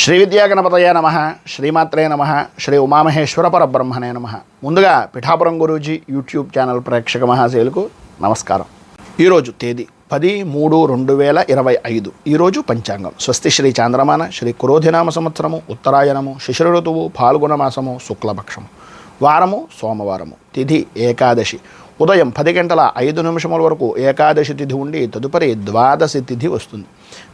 శ్రీ విద్యాగణపతయ నమః, శ్రీమాత్రే నమః, శ్రీ ఉమామహేశ్వర పరబ్రహ్మణే నమః. ముందుగా పిఠాపురం గురూజీ యూట్యూబ్ ఛానల్ ప్రేక్షక మహాశయులకు నమస్కారం. ఈరోజు తేదీ 10/3/2025. ఈరోజు పంచాంగం స్వస్తి శ్రీ చాంద్రమాన శ్రీ క్రోధినామ సంవత్సరము, ఉత్తరాయణము, శిశిర ఋతువు, ఫాల్గుణ మాసము, శుక్లపక్షము, వారము సోమవారము, తిథి ఏకాదశి. ఉదయం 10:05 వరకు ఏకాదశి తిథి ఉండి తదుపరి ద్వాదశి తిథి వస్తుంది.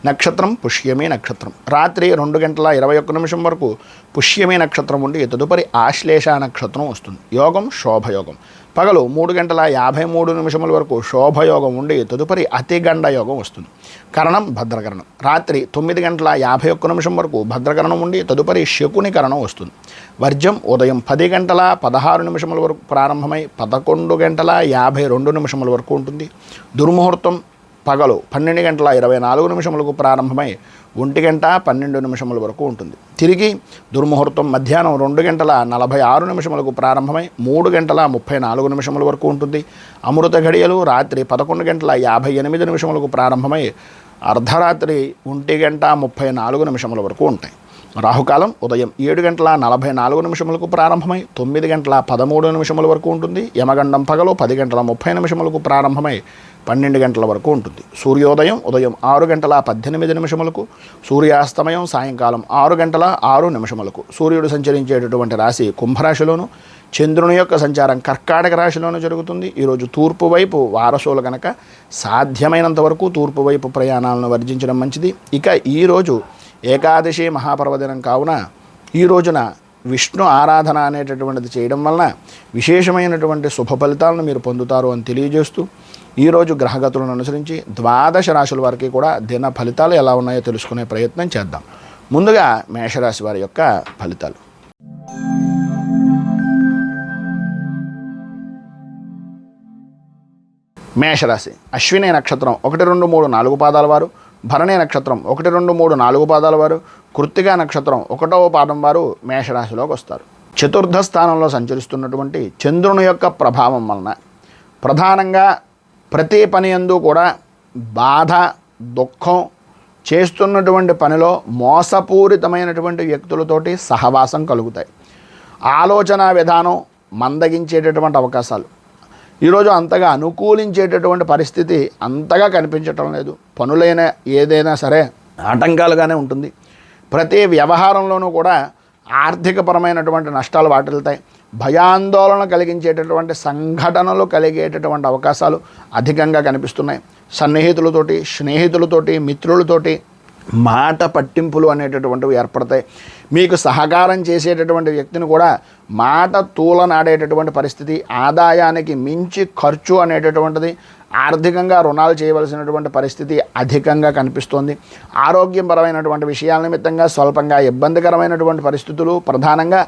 నక్షత్రం పుష్యమి నక్షత్రం. రాత్రి 2:21 వరకు పుష్యమి నక్షత్రం ఉండి తదుపరి ఆశ్లేష నక్షత్రం వస్తుంది. యోగం శోభయోగం. పగలు 3:53 వరకు శోభయోగం ఉండి తదుపరి అతిగండ యోగం వస్తుంది. కరణం భద్రకరణం. రాత్రి 9:51 వరకు భద్రకరణం ఉండి తదుపరి శకుని కరణం వస్తుంది. వర్జం ఉదయం 10:16 వరకు ప్రారంభమై 11:52 వరకు ఉంటుంది. దుర్ముహూర్తం పగలు 12:24 ప్రారంభమై 1:12 వరకు ఉంటుంది. తిరిగి దుర్ముహూర్తం మధ్యాహ్నం 2:46 ప్రారంభమై 3:34 వరకు ఉంటుంది. అమృత ఘడియలు రాత్రి 11:58 ప్రారంభమై అర్ధరాత్రి 1:34 వరకు ఉంటాయి. రాహుకాలం ఉదయం 7:44 ప్రారంభమై 9:13 వరకు ఉంటుంది. యమగండం పగలు 10:30 ప్రారంభమై 12 వరకు ఉంటుంది. సూర్యోదయం ఉదయం 6:18 సూర్యాస్తమయం సాయంకాలం 6:06 సూర్యుడు సంచరించేటటువంటి రాశి కుంభరాశిలోను, చంద్రుని యొక్క సంచారం కర్కాటక రాశిలోనూ జరుగుతుంది. ఈరోజు తూర్పు వైపు వారసులు కనుక సాధ్యమైనంత వరకు తూర్పు వైపు ప్రయాణాలను వర్జించడం మంచిది. ఇక ఈరోజు ఏకాదశి మహాపర్వదినం కావున ఈ రోజున విష్ణు ఆరాధన అనేటటువంటిది చేయడం వలన విశేషమైనటువంటి శుభ ఫలితాలను మీరు పొందుతారు అని తెలియజేస్తూ ఈరోజు గ్రహగతులను అనుసరించి ద్వాదశ రాశుల వారికి కూడా దిన ఫలితాలు ఎలా ఉన్నాయో తెలుసుకునే ప్రయత్నం చేద్దాం. ముందుగా మేషరాశి వారి యొక్క ఫలితాలు. మేషరాశి అశ్విని నక్షత్రం 1, 2, 3, 4 పాదాల వారు, భరణి నక్షత్రం 1, 2, 3, 4 పాదాల వారు, కృత్తికా నక్షత్రం 1వ పాదం వారు మేషరాశిలోకి వస్తారు. చతుర్థ స్థానంలో సంచరిస్తున్నటువంటి చంద్రుని యొక్క ప్రభావం వలన ప్రధానంగా ప్రతి పని యందు కూడా బాధ, దుఃఖం, చేస్తున్నటువంటి పనిలో మోసపూరితమైనటువంటి వ్యక్తులతోటి సహవాసం కలుగుతాయి. ఆలోచన విధానం మందగించేటటువంటి అవకాశాలు ఈరోజు అంతగా అనుకూలించేటటువంటి పరిస్థితి అంతగా కనిపించటం లేదు. పనులైన ఏదైనా సరే ఆటంకాలుగానే ఉంటుంది. ప్రతి వ్యవహారంలోనూ కూడా ఆర్థికపరమైనటువంటి నష్టాలు వాటిల్తాయి. భయాందోళన కలిగించేటటువంటి సంఘటనలు కలిగేటటువంటి అవకాశాలు అధికంగా కనిపిస్తున్నాయి. సన్నిహితులతోటి, స్నేహితులతోటి, మిత్రులతోటి మాట పట్టింపులు అనేటటువంటివి ఏర్పడతాయి. మీకు సహకారం చేసేటటువంటి వ్యక్తిని కూడా మాట తూలనాడేటటువంటి పరిస్థితి, ఆదాయానికి మించి ఖర్చు అనేటటువంటిది, ఆర్థికంగా రుణాలు చేయవలసినటువంటి పరిస్థితి అధికంగా కనిపిస్తోంది. ఆరోగ్యపరమైనటువంటి విషయాల నిమిత్తంగా స్వల్పంగా ఇబ్బందికరమైనటువంటి పరిస్థితులు, ప్రధానంగా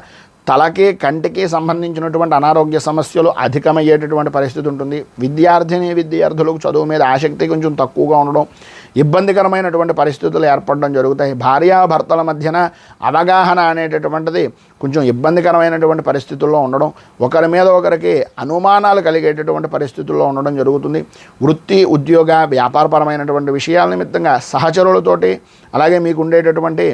తలకి కంటికి సంబంధించినటువంటి అనారోగ్య సమస్యలు అధికమయ్యేటటువంటి పరిస్థితి ఉంటుంది. విద్యార్థులకు చదువు మీద ఆసక్తి కొంచెం తక్కువగా ఉండడం, ఇబ్బందికరమైనటువంటి పరిస్థితులు ఏర్పడడం జరుగుతాయి. భార్యాభర్తల మధ్యన అవగాహన అనేటటువంటిది కొంచెం ఇబ్బందికరమైనటువంటి పరిస్థితుల్లో ఉండడం, ఒకరి మీద ఒకరికి అనుమానాలు కలిగేటటువంటి పరిస్థితుల్లో ఉండడం జరుగుతుంది. వృత్తి, ఉద్యోగ, వ్యాపారపరమైనటువంటి విషయాల నిమిత్తంగా సహచరులతోటి, అలాగే మీకు ఉండేటటువంటి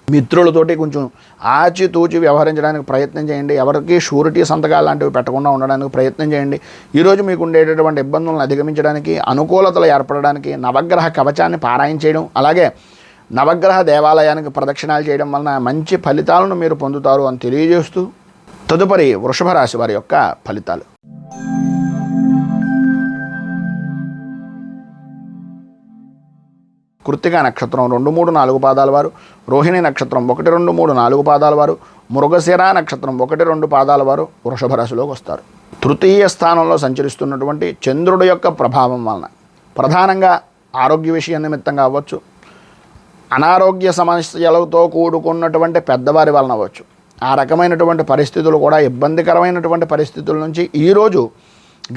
మిత్రులతోటి కొంచెం ఆచితూచి వ్యవహరించడానికి ప్రయత్నం చేయండి. ఎవరికి షూరిటీ సంతకాలు లాంటివి పెట్టకుండా ఉండడానికి ప్రయత్నం చేయండి. ఈరోజు మీకు ఉండేటటువంటి ఇబ్బందులను అధిగమించడానికి, అనుకూలతలు ఏర్పడడానికి నవగ్రహ కవచాన్ని పారాయణ చేయడం, అలాగే నవగ్రహ దేవాలయానికి ప్రదక్షిణాలు చేయడం వలన మంచి ఫలితాలను మీరు పొందుతారు అని తెలియజేస్తూ తదుపరి వృషభ రాశి వారి యొక్క ఫలితాలు. కృత్తికా నక్షత్రం 2, 3, 4 పాదాల వారు, రోహిణి నక్షత్రం 1, 2, 3, 4 పాదాల వారు, మృగశిర నక్షత్రం 1, 2 పాదాల వారు వృషభ రాశిలోకి వస్తారు. తృతీయ స్థానంలో సంచరిస్తున్నటువంటి చంద్రుడి యొక్క ప్రభావం వలన ప్రధానంగా ఆరోగ్య విషయం నిమిత్తంగా అవ్వచ్చు, అనారోగ్య సమస్యలతో కూడుకున్నటువంటి పెద్దవారి వలన అవ్వచ్చు, ఆ రకమైనటువంటి పరిస్థితులు కూడా ఇబ్బందికరమైనటువంటి పరిస్థితుల నుంచి ఈరోజు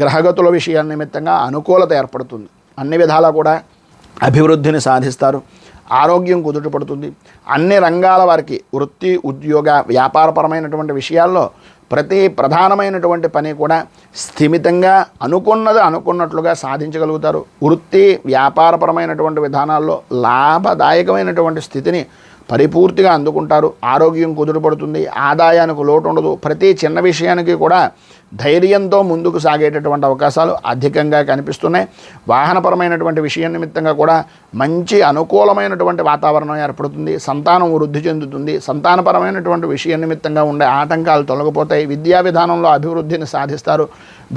గ్రహగతుల విషయాల నిమిత్తంగా అనుకూలత ఏర్పడుతుంది. అన్ని విధాలా కూడా అభివృద్ధిని సాధిస్తారు. ఆరోగ్యం కుదుటపడుతుంది. అన్ని రంగాల వారికి వృత్తి, ఉద్యోగ, వ్యాపారపరమైనటువంటి విషయాల్లో ప్రతి ప్రధానమైనటువంటి పని కూడా స్థిమితంగా అనుకున్నది అనుకున్నట్లుగా సాధించగలుగుతారు. వృత్తి వ్యాపారపరమైనటువంటి విధానాల్లో లాభదాయకమైనటువంటి స్థితిని పరిపూర్తిగా అందుకుంటారు. ఆరోగ్యం కుదురుపడుతుంది, ఆదాయానికి లోటు ఉండదు. ప్రతి చిన్న విషయానికి కూడా ధైర్యంతో ముందుకు సాగేటటువంటి అవకాశాలు అధికంగా కనిపిస్తున్నాయి. వాహనపరమైనటువంటి విషయం నిమిత్తంగా కూడా మంచి అనుకూలమైనటువంటి వాతావరణం ఏర్పడుతుంది. సంతానం వృద్ధి చెందుతుంది. సంతానపరమైనటువంటి విషయం నిమిత్తంగా ఉండే ఆటంకాలు తొలగిపోతాయి. విద్యా విధానంలో అభివృద్ధిని సాధిస్తారు.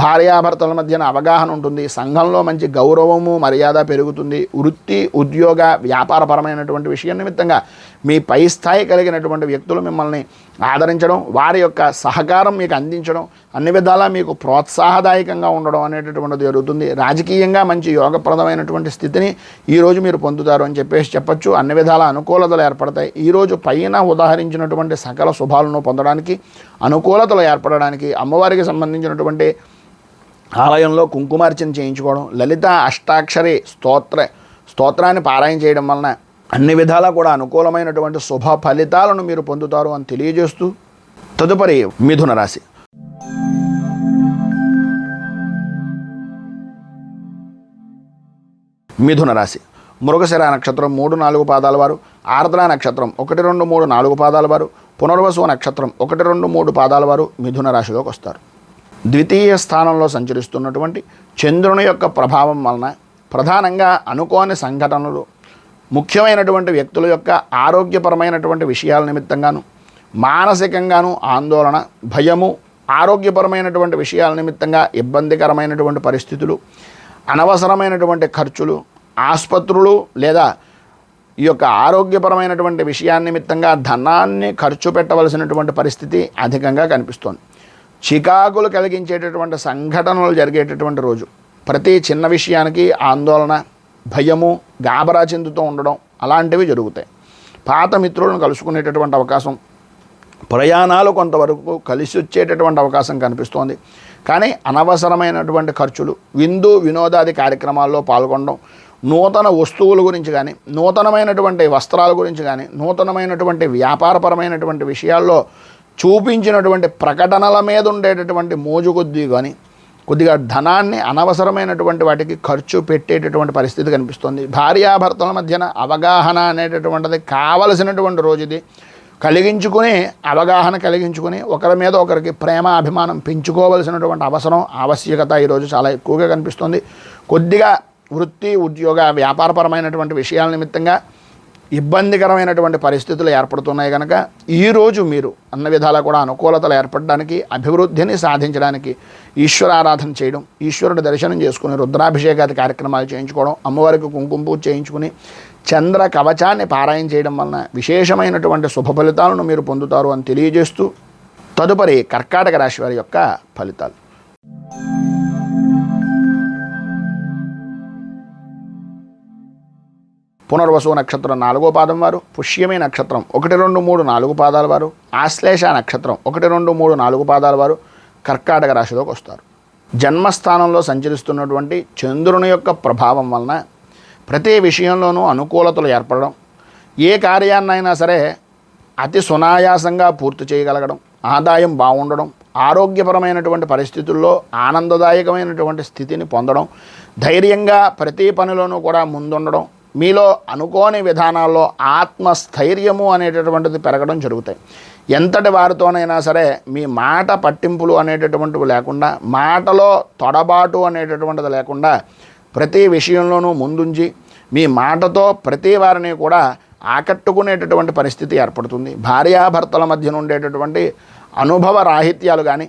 భార్యాభర్తల మధ్యన అవగాహన ఉంటుంది. సంఘంలో మంచి గౌరవము మర్యాద పెరుగుతుంది. వృత్తి ఉద్యోగ వ్యాపారపరమైనటువంటి విషయం నిమిత్తంగా మీ పై స్థాయి కలిగినటువంటి వ్యక్తులు మిమ్మల్ని ఆదరించడం, వారి యొక్క సహకారం మీకు అందించడం, అన్ని విధాలా మీకు ప్రోత్సాహదాయకంగా ఉండడం అనేటటువంటిది జరుగుతుంది. రాజకీయంగా మంచి యోగప్రదమైనటువంటి స్థితిని ఈరోజు మీరు పొందుతారు అని చెప్పచ్చు. అన్ని విధాల అనుకూలతలు ఏర్పడతాయి. ఈరోజు పైన ఉదాహరించినటువంటి సకల శుభాలను పొందడానికి, అనుకూలతలు ఏర్పడడానికి అమ్మవారికి సంబంధించినటువంటి ఆలయంలో కుంకుమార్చన చేయించుకోవడం, లలిత అష్టాక్షరి స్తోత్రాన్ని పారాయణ చేయడం వలన అన్ని విధాలా కూడా అనుకూలమైనటువంటి శుభ ఫలితాలను మీరు పొందుతారు అని తెలియజేస్తూ, తదుపరి మిథున రాశి. మిథున రాశి మృగశిర నక్షత్రం 3-4 పాదాల వారు, ఆర్ద్ర నక్షత్రం 1, 2, 3, 4 పాదాల వారు, పునర్వసు నక్షత్రం 1, 2, 3 పాదాల వారు మిథున రాశిలోకి వస్తారు. ద్వితీయ స్థానంలో సంచరిస్తున్నటువంటి చంద్రుని యొక్క ప్రభావం వలన ప్రధానంగా అనుకోని సంఘటనలు, ముఖ్యమైనటువంటి వ్యక్తుల యొక్క ఆరోగ్యపరమైనటువంటి విషయాల నిమిత్తంగాను, మానసికంగాను ఆందోళన, భయము, ఆరోగ్యపరమైనటువంటి విషయాల నిమిత్తంగా ఇబ్బందికరమైనటువంటి పరిస్థితులు, అనవసరమైనటువంటి ఖర్చులు, ఆసుపత్రులు లేదా ఈ యొక్క ఆరోగ్యపరమైనటువంటి విషయాన్ని నిమిత్తంగా ధనాన్ని ఖర్చు పెట్టవలసినటువంటి పరిస్థితి అధికంగా కనిపిస్తోంది. చికాకులు కలిగించేటటువంటి సంఘటనలు జరిగేటటువంటి రోజు. ప్రతి చిన్న విషయానికి ఆందోళన, భయము, గాబరా చెందుతూ ఉండడం అలాంటివి జరుగుతాయి. పాత మిత్రులను కలుసుకునేటటువంటి అవకాశం, ప్రయాణాలు కొంతవరకు కలిసి వచ్చేటటువంటి అవకాశం కనిపిస్తోంది. కానీ అనవసరమైనటువంటి ఖర్చులు, విందు వినోదాది కార్యక్రమాల్లో పాల్గొనడం, నూతన వస్తువుల గురించి కానీ, నూతనమైనటువంటి వస్త్రాల గురించి కానీ, నూతనమైనటువంటి వ్యాపారపరమైనటువంటి విషయాల్లో చూపించినటువంటి ప్రకటనల మీద ఉండేటటువంటి మోజు కొద్దీ కానీ కొద్దిగా ధనాన్ని అనవసరమైనటువంటి వాటికి ఖర్చు పెట్టేటటువంటి పరిస్థితి కనిపిస్తుంది. భార్యాభర్తల మధ్యన అవగాహన అనేటటువంటిది కావలసినటువంటి రోజు ఇది. అవగాహన కలిగించుకుని ఒకరి మీద ఒకరికి ప్రేమ అభిమానం పెంచుకోవలసినటువంటి ఆవశ్యకత ఈరోజు చాలా ఎక్కువగా కనిపిస్తుంది. కొద్దిగా వృత్తి ఉద్యోగ వ్యాపారపరమైనటువంటి విషయాల నిమిత్తంగా ఇబ్బందికరమైనటువంటి పరిస్థితులు ఏర్పడుతున్నాయి కనుక ఈరోజు మీరు అన్న విధాలా కూడా అనుకూలతలు ఏర్పడడానికి, అభివృద్ధిని సాధించడానికి ఈశ్వరారాధన చేయడం, ఈశ్వరుడు దర్శనం చేసుకుని రుద్రాభిషేకాది కార్యక్రమాలు చేయించుకోవడం, అమ్మవారికి కుంకుమ పూజ చేయించుకుని చంద్ర కవచాన్ని పారాయణ చేయడం వలన విశేషమైనటువంటి శుభ ఫలితాలను మీరు పొందుతారు అని తెలియజేస్తూ, తదుపరి కర్కాటక రాశి వారి యొక్క ఫలితాలు. పునర్వసు నక్షత్రం 4వ పాదం వారు, పుష్యమి నక్షత్రం 1, 2, 3, 4 పాదాల వారు, ఆశ్లేష నక్షత్రం 1, 2, 3, 4 పాదాల వారు కర్కాటక రాశిలోకి వస్తారు. జన్మస్థానంలో సంచరిస్తున్నటువంటి చంద్రుని యొక్క ప్రభావం వలన ప్రతి విషయంలోనూ అనుకూలతలు ఏర్పడడం, ఏ కార్యాన్నైనా సరే అతి సునాయాసంగా పూర్తి చేయగలగడం, ఆదాయం బాగుండడం, ఆరోగ్యపరమైనటువంటి పరిస్థితుల్లో ఆనందదాయకమైనటువంటి స్థితిని పొందడం, ధైర్యంగా ప్రతి పనిలోనూ కూడా ముందుండడం, మీలో అనుకోని విధానాల్లో ఆత్మస్థైర్యము అనేటటువంటిది పెరగడం జరుగుతాయి. ఎంతటి వారితోనైనా సరే మీ మాట పట్టింపులు అనేటటువంటివి లేకుండా, మాటలో తొడబాటు అనేటటువంటిది లేకుండా ప్రతి విషయంలోనూ ముందుంచి మీ మాటతో ప్రతి వారిని కూడా ఆకట్టుకునేటటువంటి పరిస్థితి ఏర్పడుతుంది. భార్యాభర్తల మధ్యన ఉండేటటువంటి అనుభవ రాహిత్యాలు కానీ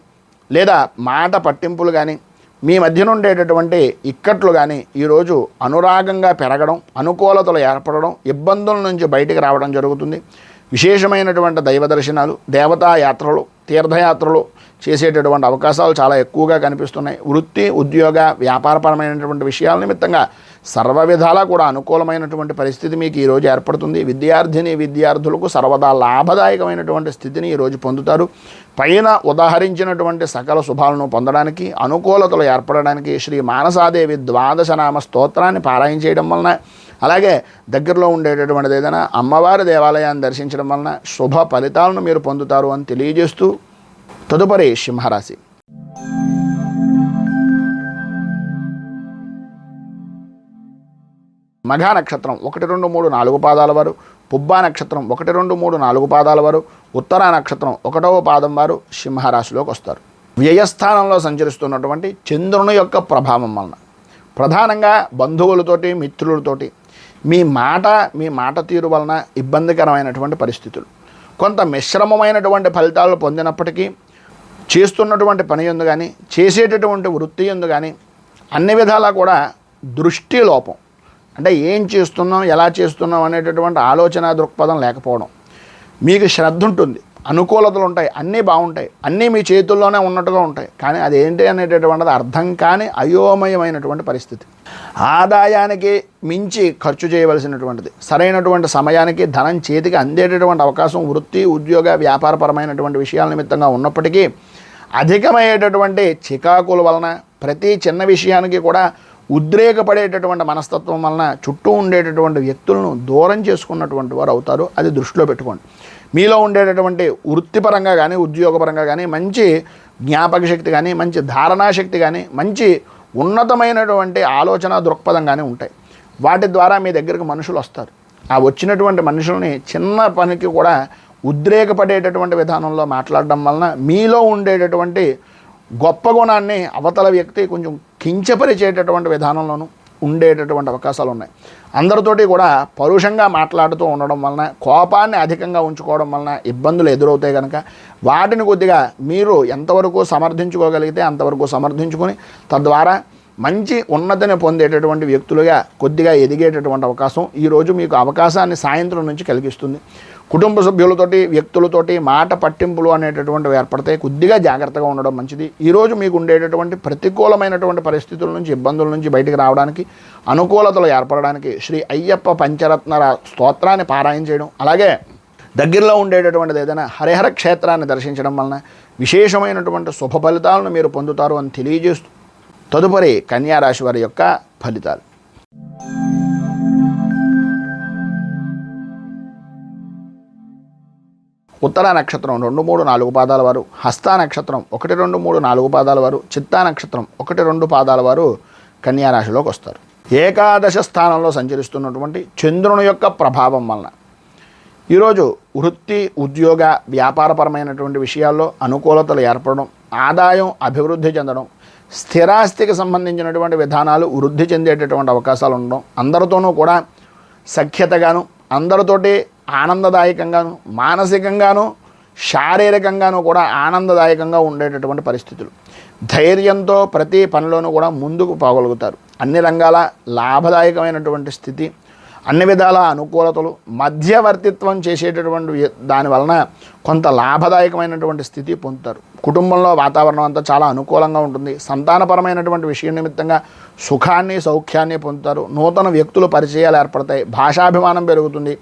లేదా మాట పట్టింపులు కానీ, మీ మధ్యన ఉండేటటువంటి ఇక్కట్లు కానీ ఈరోజు అనురాగంగా పెరగడం, అనుకూలతలు ఏర్పడడం, ఇబ్బందుల నుంచి బయటికి రావడం జరుగుతుంది. విశేషమైనటువంటి దైవ దర్శనాలు, దేవతా యాత్రలు, తీర్థయాత్రలు చేసేటటువంటి అవకాశాలు చాలా ఎక్కువగా కనిపిస్తున్నాయి. వృత్తి ఉద్యోగ వ్యాపారపరమైనటువంటి విషయాల నిమిత్తంగా సర్వ విధాలా కూడా అనుకూలమైనటువంటి పరిస్థితి మీకు ఈరోజు ఏర్పడుతుంది. విద్యార్థులకు సర్వదా లాభదాయకమైనటువంటి స్థితిని ఈరోజు పొందుతారు. పైన ఉదాహరించినటువంటి సకల శుభాలను పొందడానికి, అనుకూలతలు ఏర్పడడానికి శ్రీ మానసాదేవి 12 నామ స్తోత్రాన్ని పారాయణ చేయడం వలన, అలాగే దగ్గరలో ఉండేటటువంటిది ఏదైనా అమ్మవారి దేవాలయాన్ని దర్శించడం వలన శుభ ఫలితాలను మీరు పొందుతారు అని తెలియజేస్తూ, తదుపరి సింహరాశి. మఘా నక్షత్రం 1, 2, 3, 4 పాదాల వారు, పుబ్బా నక్షత్రం 1, 2, 3, 4 పాదాల వారు, ఉత్తరా నక్షత్రం 1వ పాదం వారు సింహరాశిలోకి వస్తారు. వ్యయస్థానంలో సంచరిస్తున్నటువంటి చంద్రుని యొక్క ప్రభావం వలన ప్రధానంగా బంధువులతోటి మిత్రులతోటి మీ మాట తీరు వలన ఇబ్బందికరమైనటువంటి పరిస్థితులు, కొంత మిశ్రమమైనటువంటి ఫలితాలు పొందినప్పటికీ చేస్తున్నటువంటి పని యందు కానీ చేసేటటువంటి వృత్తి యందు కానీ అన్ని విధాలా కూడా దృష్టి లోపం, అంటే ఏం చేస్తున్నాం ఎలా చేస్తున్నాం అనేటటువంటి ఆలోచన దృక్పథం లేకపోవడం. మీకు శ్రద్ధ ఉంటుంది, అనుకూలతలు ఉంటాయి, అన్నీ బాగుంటాయి, అన్నీ మీ చేతుల్లోనే ఉన్నట్టుగా ఉంటాయి, కానీ అదేంటి అనేటటువంటిది అర్థం కాని అయోమయమైనటువంటి పరిస్థితి. ఆదాయానికి మించి ఖర్చు చేయవలసినటువంటిది, సరైనటువంటి సమయానికి ధనం చేతికి అందేటటువంటి అవకాశం వృత్తి ఉద్యోగ వ్యాపారపరమైనటువంటి విషయాల నిమిత్తంగా ఉన్నప్పటికీ అధికమయ్యేటటువంటి చికాకుల వలన ప్రతి చిన్న విషయానికి కూడా ఉద్రేకపడేటటువంటి మనస్తత్వం వలన చుట్టూ ఉండేటటువంటి వ్యక్తులను దూరం చేసుకున్నటువంటి వారు అవుతారు. అది దృష్టిలో పెట్టుకోండి. మీలో ఉండేటటువంటి వృత్తిపరంగా కానీ ఉద్యోగపరంగా కానీ మంచి జ్ఞాపక శక్తి కానీ మంచి ధారణాశక్తి కానీ మంచి ఉన్నతమైనటువంటి ఆలోచన దృక్పథం కానీ ఉంటాయి. వాటి ద్వారా మీ దగ్గరకు మనుషులు వస్తారు. ఆ వచ్చినటువంటి మనుషుల్ని చిన్న పనికి కూడా ఉద్రేకపడేటటువంటి విధానంలో మాట్లాడడం వలన మీలో ఉండేటటువంటి గొప్ప గుణాన్ని అవతల వ్యక్తి కొంచెం కించపరిచేటటువంటి విధానంలోనూ ఉండేటటువంటి అవకాశాలు ఉన్నాయి. అందరితోటి కూడా పరుషంగా మాట్లాడుతూ ఉండడం వలన కోపాన్ని అధికంగా ఉంచుకోవడం వలన ఇబ్బందులు ఎదురవుతాయి కనుక వాటిని కొద్దిగా మీరు ఎంతవరకు సమర్థించుకోగలిగితే అంతవరకు సమర్థించుకొని తద్వారా మంచి ఉన్నతిని పొందేటటువంటి వ్యక్తులుగా కొద్దిగా ఎదిగేటటువంటి అవకాశం ఈరోజు మీకు అవకాశాన్ని సాయంత్రం నుంచి కలిగిస్తుంది. కుటుంబ సభ్యులతోటి వ్యక్తులతోటి మాట పట్టింపులు అనేటటువంటివి ఏర్పడితే కొద్దిగా జాగ్రత్తగా ఉండడం మంచిది. ఈరోజు మీకు ఉండేటటువంటి ప్రతికూలమైనటువంటి పరిస్థితుల నుంచి ఇబ్బందుల నుంచి బయటికి రావడానికి అనుకూలతలు ఏర్పడడానికి శ్రీ అయ్యప్ప పంచరత్న స్తోత్రాన్ని పారాయణ చేయడం, అలాగే దగ్గరలో ఉండేటటువంటిది ఏదైనా హరిహర క్షేత్రాన్ని దర్శించడం వలన విశేషమైనటువంటి శుభ ఫలితాలను మీరు పొందుతారు అని తెలియజేస్తూ తదుపరి కన్యారాశి వారి యొక్క ఫలితాలు. ఉత్తరా నక్షత్రం 2, 3, 4 పాదాల వారు, హస్తా నక్షత్రం 1, 2, 3, 4 పాదాల వారు, చిత్తా నక్షత్రం 1, 2 పాదాల వారు కన్యారాశిలోకి వస్తారు. ఏకాదశ స్థానంలో సంచరిస్తున్నటువంటి చంద్రుని యొక్క ప్రభావం వలన ఈరోజు వృత్తి ఉద్యోగ వ్యాపారపరమైనటువంటి విషయాల్లో అనుకూలతలు ఏర్పడడం, ఆదాయం అభివృద్ధి చెందడం, స్థిరాస్తికి సంబంధించినటువంటి విధానాలు వృద్ధి చెందేటటువంటి అవకాశాలు ఉండడం, అందరితోనూ కూడా సఖ్యతగాను అందరితోటి ఆనందదాయకంగాను మానసికంగాను శారీరకంగాను కూడా ఆనందదాయకంగా ఉండేటటువంటి పరిస్థితులు, ధైర్యంతో ప్రతి పనిలోనూ కూడా ముందుకు పోగలుగుతారు. అన్ని రంగాల లాభదాయకమైనటువంటి స్థితి, అన్ని విధాల అనుకూలతలు, మధ్యవర్తిత్వం చేసేటటువంటి దాని వలన కొంత లాభదాయకమైనటువంటి స్థితి పొందుతారు. కుటుంబంలో వాతావరణం అంతా చాలా అనుకూలంగా ఉంటుంది. సంతానపరమైనటువంటి విషయం నిమిత్తంగా సుఖాన్ని సౌఖ్యాన్ని పొందుతారు. నూతన వ్యక్తుల పరిచయాలు ఏర్పడతాయి. భాషాభిమానం పెరుగుతుంది.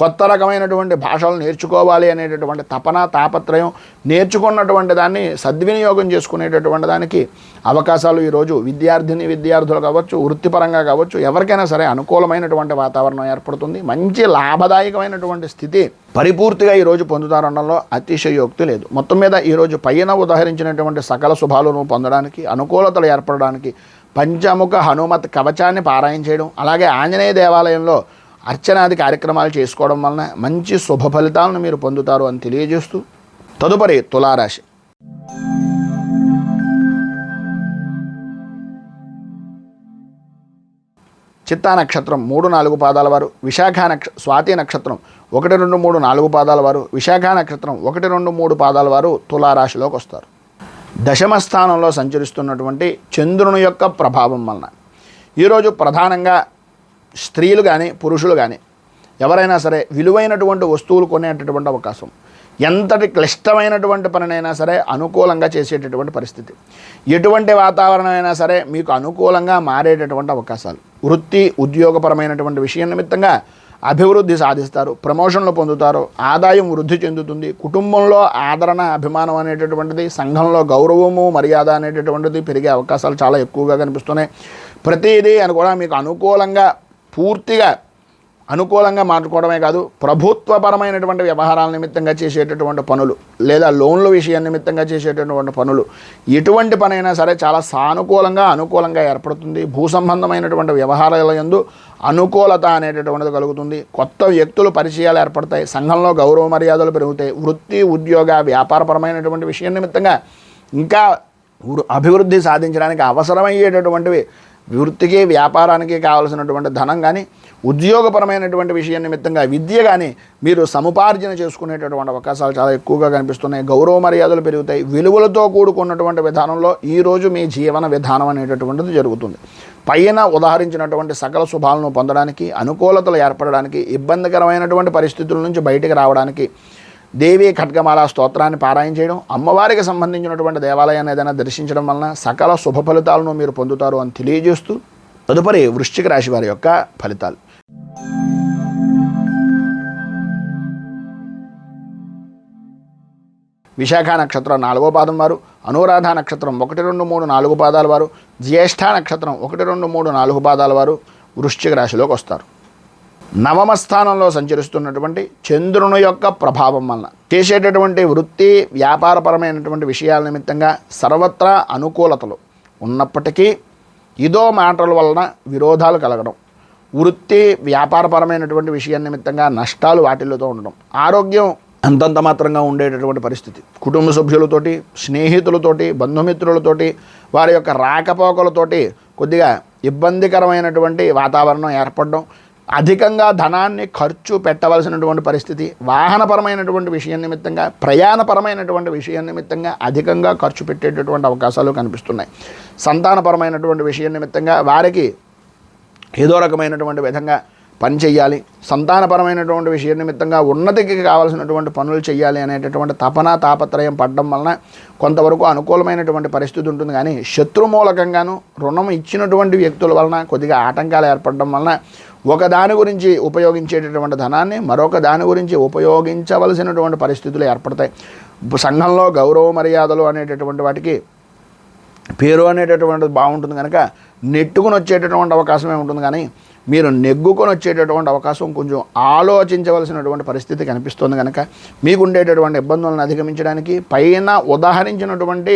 కొత్త రకమైనటువంటి భాషలు నేర్చుకోవాలి అనేటటువంటి తపన తాపత్రయం, నేర్చుకున్నటువంటి దాన్ని సద్వినియోగం చేసుకునేటటువంటి దానికి అవకాశాలు ఈరోజు విద్యార్థులు కావచ్చు, వృత్తిపరంగా కావచ్చు, ఎవరికైనా సరే అనుకూలమైనటువంటి వాతావరణం ఏర్పడుతుంది. మంచి లాభదాయకమైనటువంటి స్థితి పరిపూర్తిగా ఈరోజు పొందుతారనడంలో అతిశయోక్తి లేదు. మొత్తం మీద ఈరోజు పైన ఉదాహరించినటువంటి సకల శుభాలను పొందడానికి అనుకూలతలు ఏర్పడడానికి పంచముఖ హనుమత్ కవచాన్ని పారాయణ చేయడం, అలాగే ఆంజనేయ దేవాలయంలో అర్చనాది కార్యక్రమాలు చేసుకోవడం వలన మంచి శుభ ఫలితాలను మీరు పొందుతారు అని తెలియజేస్తూ తదుపరి తులారాశి. చిత్తా నక్షత్రం 3, 4 పాదాల వారు, స్వాతి నక్షత్రం 1, 2, 3, 4 పాదాల వారు, విశాఖ నక్షత్రం 1, 2, 3 పాదాల వారు తులారాశిలోకి వస్తారు. దశమ స్థానంలో సంచరిస్తున్నటువంటి చంద్రుని యొక్క ప్రభావం వలన ఈరోజు ప్రధానంగా స్త్రీలు కానీ పురుషులు కానీ ఎవరైనా సరే విలువైనటువంటి వస్తువులు కొనేటటువంటి అవకాశం, ఎంతటి క్లిష్టమైనటువంటి పనినైనా సరే అనుకూలంగా చేసేటటువంటి పరిస్థితి, ఎటువంటి వాతావరణం అయినా సరే మీకు అనుకూలంగా మారేటటువంటి అవకాశాలు, వృత్తి ఉద్యోగపరమైనటువంటి విషయం నిమిత్తంగా అభివృద్ధి సాధిస్తారు, ప్రమోషన్లు పొందుతారు, ఆదాయం వృద్ధి చెందుతుంది, కుటుంబంలో ఆదరణ అభిమానం అనేటటువంటిది, సంఘంలో గౌరవము మర్యాద అనేటటువంటిది పెరిగే అవకాశాలు చాలా ఎక్కువగా కనిపిస్తున్నాయి. ప్రతిదీ అని కూడా మీకు అనుకూలంగా పూర్తిగా అనుకూలంగా మార్చుకోవడమే కాదు, ప్రభుత్వపరమైనటువంటి వ్యవహారాల నిమిత్తంగా చేసేటటువంటి పనులు లేదా లోన్ల విషయం నిమిత్తంగా చేసేటటువంటి పనులు, ఎటువంటి పనైనా సరే చాలా సానుకూలంగా అనుకూలంగా ఏర్పడుతుంది. భూ సంబంధమైనటువంటి వ్యవహారాల యందు అనుకూలత అనేటటువంటిది కలుగుతుంది. కొత్త వ్యక్తులు పరిచయాలు ఏర్పడతాయి. సంఘంలో గౌరవ మర్యాదలు పెరుగుతాయి. వృత్తి ఉద్యోగ వ్యాపారపరమైనటువంటి విషయం నిమిత్తంగా ఇంకా అభివృద్ధి సాధించడానికి అవసరమయ్యేటటువంటివి వృత్తికి వ్యాపారానికి కావాల్సినటువంటి ధనం కానీ, ఉద్యోగపరమైనటువంటి విషయం నిమిత్తంగా విద్య కానీ మీరు సముపార్జన చేసుకునేటటువంటి అవకాశాలు చాలా ఎక్కువగా కనిపిస్తున్నాయి. గౌరవ మర్యాదలు పెరుగుతాయి. విలువలతో కూడుకున్నటువంటి విధానంలో ఈరోజు మీ జీవన విధానం అనేటటువంటిది జరుగుతుంది. పైన ఉదాహరించినటువంటి సకల శుభాలను పొందడానికి, అనుకూలతలు ఏర్పడడానికి, ఇబ్బందికరమైనటువంటి పరిస్థితుల నుంచి బయటికి రావడానికి దేవి ఖడ్గమాల స్తోత్రాన్ని పారాయణ చేయడం, అమ్మవారికి సంబంధించినటువంటి దేవాలయాన్ని ఏదైనా దర్శించడం వలన సకల శుభ ఫలితాలను మీరు పొందుతారు అని తెలియజేస్తూ తదుపరి వృశ్చిక రాశి వారి యొక్క ఫలితాలు. విశాఖ నక్షత్రం 4వ పాదం వారు, అనురాధ నక్షత్రం 1, 2, 3, 4 పాదాల వారు, జ్యేష్ఠ నక్షత్రం 1, 2, 3, 4 పాదాల వారు వృశ్చిక రాశిలోకి వస్తారు. నవమ స్థానంలో సంచరిస్తున్నటువంటి చంద్రుని యొక్క ప్రభావం వలన చేసేటటువంటి వృత్తి వ్యాపారపరమైనటువంటి విషయాల నిమిత్తంగా సర్వత్రా అనుకూలతలు ఉన్నప్పటికీ ఇదో మాటల వలన విరోధాలు కలగడం, వృత్తి వ్యాపారపరమైనటువంటి విషయం నిమిత్తంగా నష్టాలు వాటిల్లతో ఉండడం, ఆరోగ్యం అంతంత మాత్రంగా ఉండేటటువంటి పరిస్థితి, కుటుంబ సభ్యులతోటి, స్నేహితులతోటి, బంధుమిత్రులతోటి వారి యొక్క రాకపోకలతోటి కొద్దిగా ఇబ్బందికరమైనటువంటి వాతావరణం ఏర్పడడం, అధికంగా ధనాన్ని ఖర్చు పెట్టవలసినటువంటి పరిస్థితి, వాహనపరమైనటువంటి విషయం నిమిత్తంగా, ప్రయాణపరమైనటువంటి విషయం నిమిత్తంగా అధికంగా ఖర్చు పెట్టేటటువంటి అవకాశాలు కనిపిస్తున్నాయి. సంతానపరమైనటువంటి విషయం నిమిత్తంగా వారికి ఏదో రకమైనటువంటి విధంగా పని చేయాలి, సంతానపరమైనటువంటి విషయం నిమిత్తంగా ఉన్నతికి కావాల్సినటువంటి పనులు చేయాలి అనేటటువంటి తపన తాపత్రయం పడడం వలన కొంతవరకు అనుకూలమైనటువంటి పరిస్థితి ఉంటుంది. కానీ శత్రుమూలకంగాను రుణం ఇచ్చినటువంటి వ్యక్తుల వలన కొద్దిగా ఆటంకాలు ఏర్పడడం వలన ఒకదాని గురించి ఉపయోగించేటటువంటి ధనాన్ని మరొక దాని గురించి ఉపయోగించవలసినటువంటి పరిస్థితులు ఏర్పడతాయి. సంఘంలో గౌరవ మర్యాదలు అనేటటువంటి వాటికి పేరు అనేటటువంటిది బాగుంటుంది కనుక నెట్టుకుని వచ్చేటటువంటి అవకాశమే ఉంటుంది. కానీ మీరు నెగ్గుకొని వచ్చేటటువంటి అవకాశం కొంచెం ఆలోచించవలసినటువంటి పరిస్థితి కనిపిస్తుంది. కనుక మీకు ఉండేటటువంటి ఇబ్బందులను అధిగమించడానికి, పైన ఉదాహరించినటువంటి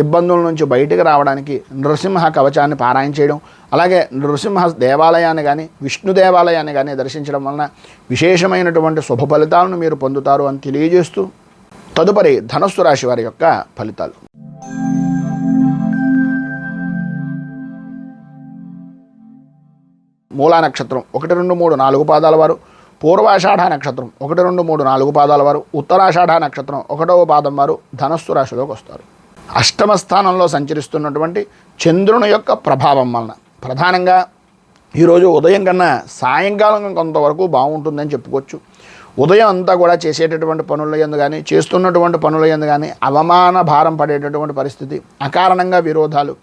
ఇబ్బందుల నుంచి బయటకు రావడానికి నృసింహ కవచాన్ని పారాయణ చేయడం, అలాగే నృసింహ దేవాలయాన్ని కానీ విష్ణు దేవాలయాన్ని కానీ దర్శించడం వలన విశేషమైనటువంటి శుభ ఫలితాలను మీరు పొందుతారు అని తెలియజేస్తూ తదుపరి ధనస్సు రాశి వారి యొక్క ఫలితాలు. మూలా నక్షత్రం 1, 2, 3, 4 పాదాల వారు, పూర్వాషాఢ నక్షత్రం 1, 2, 3, 4 పాదాల వారు, ఉత్తరాషాఢ నక్షత్రం 1వ పాదం వారు ధనస్సు రాశిలోకి వస్తారు. అష్టమ స్థానంలో సంచరిస్తున్నటువంటి చంద్రుని యొక్క ప్రభావం వలన ప్రధానంగా ఈరోజు ఉదయం కన్నా సాయంకాలం కొంతవరకు బాగుంటుందని చెప్పుకోవచ్చు. ఉదయం అంతా కూడా చేసేటటువంటి పనుల యందు కానీ, చేస్తున్నటువంటి పనుల యందు కానీ అవమాన భారం పడేటటువంటి పరిస్థితి, అకారణంగా విరోధాలు,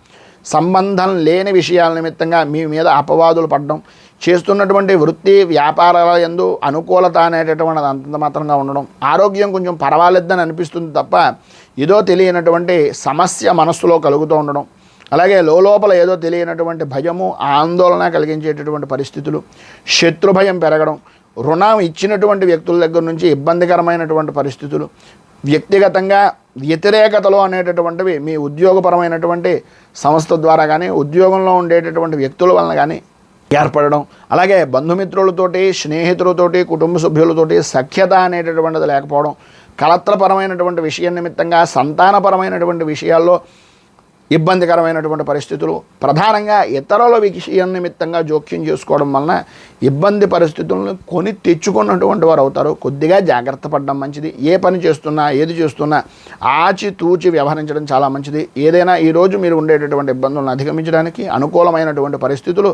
సంబంధం లేని విషయాల నిమిత్తంగా మీ మీద అపవాదులు పడడం, చేస్తున్నటువంటి వృత్తి వ్యాపారాల యందు అనుకూలత అనేటటువంటిది అంత మాత్రంగా ఉండడం, ఆరోగ్యం కొంచెం పర్వాలేదని అనిపిస్తుంది తప్ప ఏదో తెలియనటువంటి సమస్య మనస్సులో కలుగుతూ ఉండడం, అలాగే లోపల ఏదో తెలియనటువంటి భయము ఆందోళన కలిగించేటటువంటి పరిస్థితులు, శత్రుభయం పెరగడం, రుణం ఇచ్చినటువంటి వ్యక్తుల దగ్గర నుంచి ఇబ్బందికరమైనటువంటి పరిస్థితులు, వ్యక్తిగతంగా వ్యతిరేకతలు అనేటటువంటివి మీ ఉద్యోగపరమైనటువంటి సంస్థ ద్వారా కానీ, ఉద్యోగంలో ఉండేటటువంటి వ్యక్తుల వలన కానీ ఏర్పడడం, అలాగే బంధుమిత్రులతోటి, స్నేహితులతోటి, కుటుంబ సభ్యులతోటి సఖ్యత అనేటటువంటిది లేకపోవడం, కలత్రపరమైనటువంటి విషయం నిమిత్తంగా సంతానపరమైనటువంటి విషయాల్లో ఇబ్బందికరమైనటువంటి పరిస్థితులు, ప్రధానంగా ఇతరుల విషయం నిమిత్తంగా జోక్యం చేసుకోవడం వలన ఇబ్బంది పరిస్థితులను కొని తెచ్చుకున్నటువంటి వారు అవుతారు. కొద్దిగా జాగ్రత్త పడడం మంచిది. ఏ పని చేస్తున్నా ఏది చేస్తున్నా ఆచితూచి వ్యవహరించడం చాలా మంచిది. ఏదైనా ఈరోజు మీరు ఉండేటటువంటి ఇబ్బందులను అధిగమించడానికి, అనుకూలమైనటువంటి పరిస్థితులు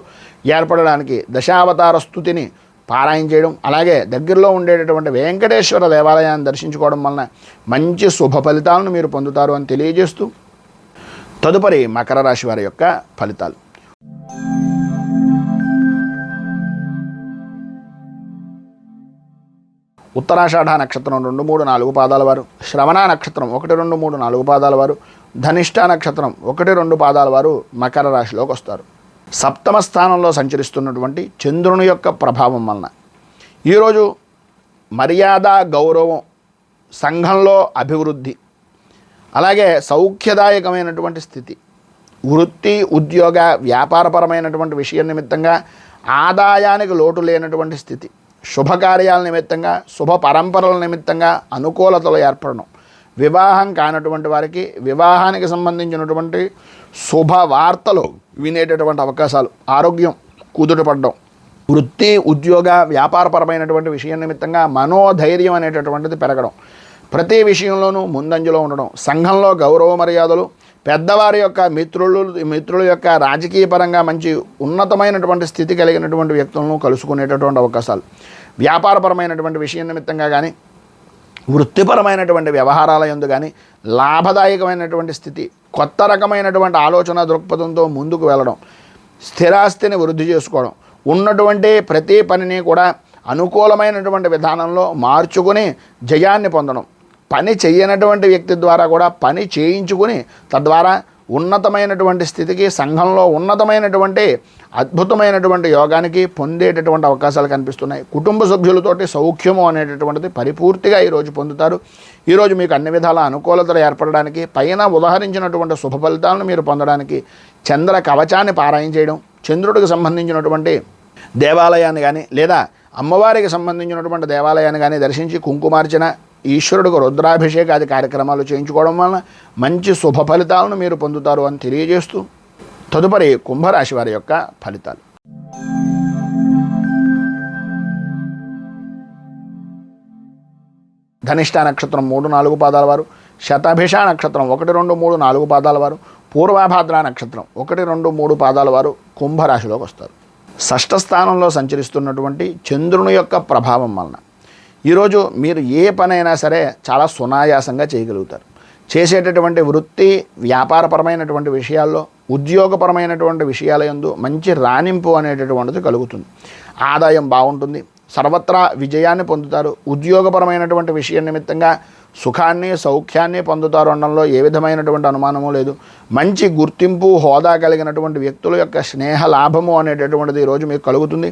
ఏర్పడడానికి దశావతార స్తుతిని పారాయణ చేయడం, అలాగే దగ్గరలో ఉండేటటువంటి వెంకటేశ్వర దేవాలయాన్ని దర్శించుకోవడం వలన మంచి శుభ ఫలితాలను మీరు పొందుతారు అని తెలియజేస్తూ తదుపరి మకర రాశి వారి యొక్క ఫలితాలు. ఉత్తరాషాఢ నక్షత్రం 2, 3, 4 పాదాల వారు, శ్రవణ నక్షత్రం 1, 2, 3, 4 పాదాల వారు, ధనిష్ట నక్షత్రం 1, 2 పాదాల వారు మకర రాశిలోకి వస్తారు. సప్తమ స్థానంలో సంచరిస్తున్నటువంటి చంద్రుని యొక్క ప్రభావం వలన ఈరోజు మర్యాద, గౌరవం, సంఘంలో అభివృద్ధి, అలాగే సౌఖ్యదాయకమైనటువంటి స్థితి, వృత్తి, ఉద్యోగ, వ్యాపారపరమైనటువంటి విషయం నిమిత్తంగా ఆదాయానికి లోటు లేనటువంటి స్థితి, శుభకార్యాల నిమిత్తంగా, శుభ పరంపరల నిమిత్తంగా అనుకూలతలు ఏర్పడడం, వివాహం కానటువంటి వారికి వివాహానికి సంబంధించినటువంటి శుభవార్తలు వినేటటువంటి అవకాశాలు, ఆరోగ్యం కుదుటపడడం, వృత్తి, ఉద్యోగ, వ్యాపారపరమైనటువంటి విషయం నిమిత్తంగా మనోధైర్యం అనేటటువంటిది పెరగడం, ప్రతి విషయంలోనూ ముందంజలో ఉండడం, సంఘంలో గౌరవ మర్యాదలు, పెద్దవారి యొక్క మిత్రుల యొక్క రాజకీయ పరంగా మంచి ఉన్నతమైనటువంటి స్థితి కలిగినటువంటి వ్యక్తులను కలుసుకునేటటువంటి అవకాశాలు, వ్యాపారపరమైనటువంటి విషయం నిమిత్తంగా కానీ, వృత్తిపరమైనటువంటి వ్యవహారాల యందు కానీ లాభదాయకమైనటువంటి స్థితి, కొత్త రకమైనటువంటి ఆలోచన దృక్పథంతో ముందుకు వెళ్ళడం, స్థిరాస్తిని వృద్ధి చేసుకోవడం, ఉన్నటువంటి ప్రతి పనిని కూడా అనుకూలమైనటువంటి విధానంలో మార్చుకుని జయాన్ని పొందడం, పని చేయనటువంటి వ్యక్తి ద్వారా కూడా పని చేయించుకుని తద్వారా ఉన్నతమైనటువంటి స్థితికి, సంఘంలో ఉన్నతమైనటువంటి అద్భుతమైనటువంటి యోగానికి పొందేటటువంటి అవకాశాలు కనిపిస్తున్నాయి. కుటుంబ సభ్యులతోటి సౌఖ్యము అనేటటువంటిది పరిపూర్తిగా ఈరోజు పొందుతారు. ఈరోజు మీకు అన్ని విధాల అనుకూలతలు ఏర్పడడానికి, పైన ఉదాహరించినటువంటి శుభ ఫలితాలను మీరు పొందడానికి చంద్ర కవచాన్ని పారాయణ చేయడం, చంద్రుడికి సంబంధించినటువంటి దేవాలయాన్ని కానీ లేదా అమ్మవారికి సంబంధించినటువంటి దేవాలయాన్ని కానీ దర్శించి కుంకుమార్చన, ఈశ్వరుడికి రుద్రాభిషేకాది కార్యక్రమాలు చేయించుకోవడం వలన మంచి శుభ ఫలితాలను మీరు పొందుతారు అని తెలియజేస్తూ తదుపరి కుంభరాశి వారి యొక్క ఫలితాలు. ధనిష్ట నక్షత్రం 3-4 పాదాల వారు, శతభిష నక్షత్రం 1, 2, 3, 4 పాదాల వారు, పూర్వభాద్ర నక్షత్రం 1, 2, 3 పాదాల వారు కుంభరాశిలోకి వస్తారు. షష్ఠ స్థానంలో సంచరిస్తున్నటువంటి చంద్రుని యొక్క ప్రభావం వలన ఈరోజు మీరు ఏ పనైనా సరే చాలా సునాయాసంగా చేయగలుగుతారు. చేసేటటువంటి వృత్తి, వ్యాపారపరమైనటువంటి విషయాల్లో, ఉద్యోగపరమైనటువంటి విషయాల యందు మంచి రాణింపు అనేటటువంటిది కలుగుతుంది. ఆదాయం బాగుంటుంది, సర్వత్రా విజయాన్ని పొందుతారు. ఉద్యోగపరమైనటువంటి విషయం నిమిత్తంగా సుఖాన్ని, సౌఖ్యాన్ని పొందుతారు అనడంలో ఏ విధమైనటువంటి అనుమానము లేదు. మంచి గుర్తింపు, హోదా కలిగినటువంటి వ్యక్తుల యొక్క స్నేహ లాభము అనేటటువంటిది ఈరోజు మీకు కలుగుతుంది.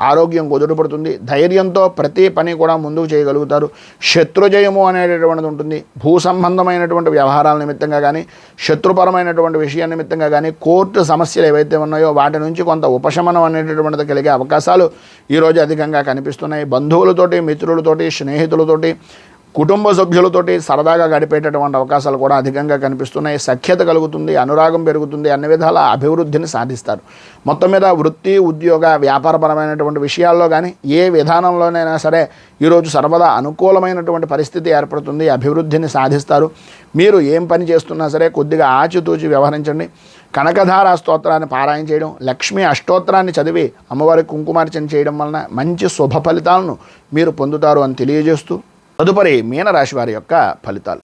ఆరోగ్యం కుదుటపడుతుంది. ధైర్యంతో ప్రతి పని కూడా ముందుకు చేయగలుగుతారు. శత్రుజయము అనేటటువంటిది ఉంటుంది. భూ సంబంధమైనటువంటి వ్యవహారాల నిమిత్తంగా కానీ, శత్రుపరమైనటువంటి విషయం నిమిత్తంగా కానీ, కోర్టు సమస్యలు ఏవైతే ఉన్నాయో వాటి నుంచి కొంత ఉపశమనం అనేటటువంటిది కలిగే అవకాశాలు ఈరోజు అధికంగా కనిపిస్తున్నాయి. బంధువులతోటి, మిత్రులతోటి, స్నేహితులతోటి, కుటుంబ సభ్యులతోటి సరదాగా గడిపేటటువంటి అవకాశాలు కూడా అధికంగా కనిపిస్తున్నాయి. సఖ్యత కలుగుతుంది, అనురాగం పెరుగుతుంది, అన్ని విధాల అభివృద్ధిని సాధిస్తారు. మొత్తం మీద వృత్తి, ఉద్యోగ, వ్యాపారపరమైనటువంటి విషయాల్లో కానీ ఏ విధానంలోనైనా సరే ఈరోజు సర్వదా అనుకూలమైనటువంటి పరిస్థితి ఏర్పడుతుంది. అభివృద్ధిని సాధిస్తారు. మీరు ఏం పని చేస్తున్నా సరే కొద్దిగా ఆచితూచి వ్యవహరించండి. కనకధార స్తోత్రాన్ని పారాయణ చేయడం, లక్ష్మీ అష్టోత్తరాన్ని చదివి అమ్మవారికి కుంకుమార్చన చేయడం వలన మంచి శుభ ఫలితాలను మీరు పొందుతారు అని తెలియజేస్తూ తదుపరి మీనరాశి వారి యొక్క ఫలితాలు.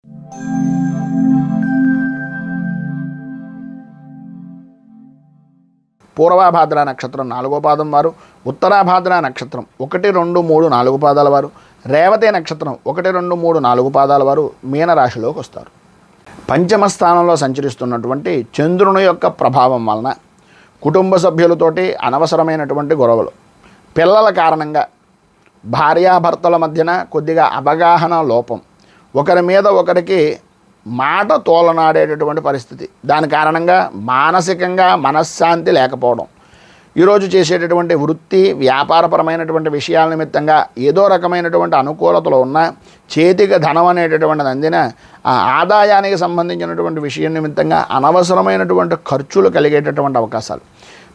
పూర్వభాద్ర నక్షత్రం 4వ పాదం వారు, ఉత్తరాభాద్ర నక్షత్రం 1, 2, 3, 4 పాదాల వారు, రేవతి నక్షత్రం 1, 2, 3, 4 పాదాల వారు మీనరాశిలోకి వస్తారు. పంచమ స్థానంలో సంచరిస్తున్నటువంటి చంద్రుని యొక్క ప్రభావం వలన కుటుంబ సభ్యులతోటి అనవసరమైనటువంటి గొడవలు, పిల్లల కారణంగా భార్యాభర్తల మధ్యన కొద్దిగా అవగాహన లోపం, ఒకరి మీద ఒకరికి మాట తోలనాడేటటువంటి పరిస్థితి, దాని కారణంగా మానసికంగా మనశ్శాంతి లేకపోవడం, ఈరోజు చేసేటటువంటి వృత్తి, వ్యాపారపరమైనటువంటి విషయాల నిమిత్తంగా ఏదో రకమైనటువంటి అనుకూలతలు ఉన్నా చేతికి ధనం అనేటటువంటిది అందిన ఆ ఆదాయానికి సంబంధించినటువంటి విషయం నిమిత్తంగా అనవసరమైనటువంటి ఖర్చులు కలిగేటటువంటి అవకాశాలు,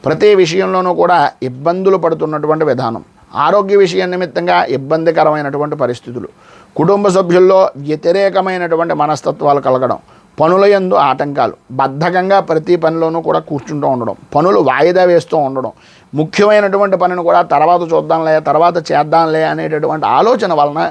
ప్రతి విషయంలోనూ కూడా ఇబ్బందులు పడుతున్నటువంటి విధానం, ఆరోగ్య విషయం నిమిత్తంగా ఇబ్బందికరమైనటువంటి పరిస్థితులు, కుటుంబ సభ్యుల్లో వ్యతిరేకమైనటువంటి మనస్తత్వాలు కలగడం, పనుల యందు ఆటంకాలు, బద్ధకంగా ప్రతి పనిలోనూ కూడా కూర్చుంటూ ఉండడం, పనులు వాయిదా వేస్తూ ఉండడం, ముఖ్యమైనటువంటి పనిని కూడా తర్వాత చూద్దాంలే, తర్వాత చేద్దాంలే అనేటటువంటి ఆలోచన వలన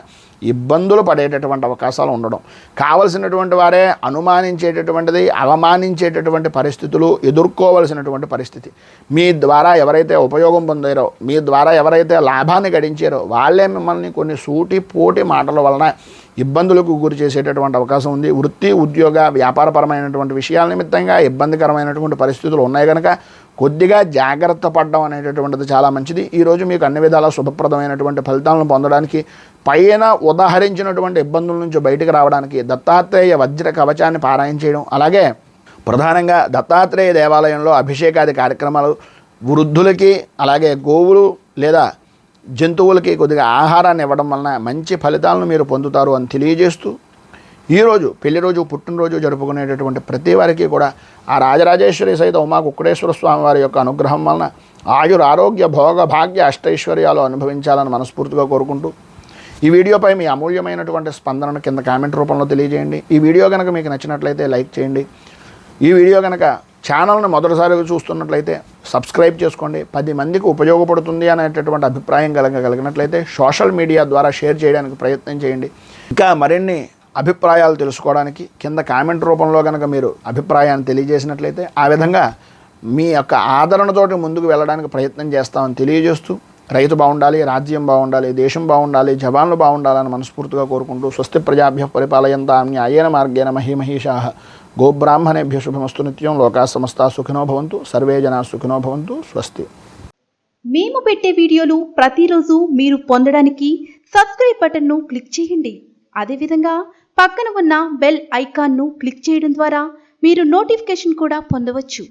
ఇబ్బందులు పడేటటువంటి అవకాశాలు ఉండడం, కావలసినటువంటి వారే అనుమానించేటటువంటిది, అవమానించేటటువంటి పరిస్థితులు ఎదుర్కోవలసినటువంటి పరిస్థితి, మీ ద్వారా ఎవరైతే ఉపయోగం పొందారో, మీ ద్వారా ఎవరైతే లాభాన్ని గడించారో వాళ్ళే మిమ్మల్ని కొన్ని సూటి పోటి మాటల వలన ఇబ్బందులకు గురి చేసేటటువంటి అవకాశం ఉంది. వృత్తి, ఉద్యోగ, వ్యాపారపరమైనటువంటి విషయాల నిమిత్తంగా ఇబ్బందికరమైనటువంటి పరిస్థితులు ఉన్నాయి కనుక కొద్దిగా జాగ్రత్త పడడం అనేటటువంటిది చాలా మంచిది. ఈరోజు మీకు అన్ని విధాలా శుభప్రదమైనటువంటి ఫలితాలను పొందడానికి, పైన ఉదాహరించినటువంటి ఇబ్బందుల నుంచి బయటకు రావడానికి దత్తాత్రేయ వజ్ర కవచాన్ని పారాయణ చేయడం, అలాగే ప్రధానంగా దత్తాత్రేయ దేవాలయంలో అభిషేకాది కార్యక్రమాలు, వృద్ధులకి అలాగే గోవులు లేదా జంతువులకి కొద్దిగా ఆహారాన్ని ఇవ్వడం వలన మంచి ఫలితాలను మీరు పొందుతారు అని తెలియజేస్తూ, ఈరోజు పెళ్లి రోజు, పుట్టినరోజు జరుపుకునేటటువంటి ప్రతి వారికి కూడా ఆ రాజరాజేశ్వరి సహిత ఉమా కుక్కడేశ్వర స్వామి వారి యొక్క అనుగ్రహం వలన ఆయుర ఆరోగ్య భోగ భాగ్య అష్టైశ్వర్యాలు అనుభవించాలని మనస్ఫూర్తిగా కోరుకుంటూ, ఈ వీడియోపై మీ అమూల్యమైనటువంటి స్పందనను కింద కామెంట్ రూపంలో తెలియజేయండి. ఈ వీడియో కనుక మీకు నచ్చినట్లయితే లైక్ చేయండి. ఈ వీడియో కనుక ఛానల్ని మొదటిసారిగా చూస్తున్నట్లయితే సబ్స్క్రైబ్ చేసుకోండి. 10 మందికి ఉపయోగపడుతుంది అనేటటువంటి అభిప్రాయం కలిగినట్లయితే సోషల్ మీడియా ద్వారా షేర్ చేయడానికి ప్రయత్నం చేయండి. ఇంకా మరిన్ని అభిప్రాయాలు తెలుసుకోవడానికి కింద కామెంట్ రూపంలో కనుక మీరు అభిప్రాయాన్ని తెలియజేసినట్లయితే ఆ విధంగా మీ యొక్క ఆదరణతోటి ముందుకు వెళ్ళడానికి ప్రయత్నం చేస్తామని తెలియజేస్తూ, రైతు బాగుండాలి, రాజ్యం బాగుండాలి, దేశం బాగుండాలి, జవాన్లు బాగుండాలని మనస్ఫూర్తిగా కోరుకుంటూ, స్వస్తి ప్రజాభ్య పరిపాలయంతాం న్యాయేన మార్గేణ మహీమహీషాః గోబ్రాహ్మణేభ్య శుభమస్తు నిత్యం. లోకా సమస్తా సుఖినో భవంతు, సర్వే జనా సుఖినో భవంతు. స్వస్తి. మేము పెట్టే వీడియోలు ప్రతిరోజు మీరు పొందడానికి సబ్స్క్రైబ్ బటన్ను క్లిక్ చేయండి. అదేవిధంగా పక్కన ఉన్న బెల్ ఐకాన్ను క్లిక్ చేయడం ద్వారా మీరు నోటిఫికేషన్ కూడా పొందవచ్చు.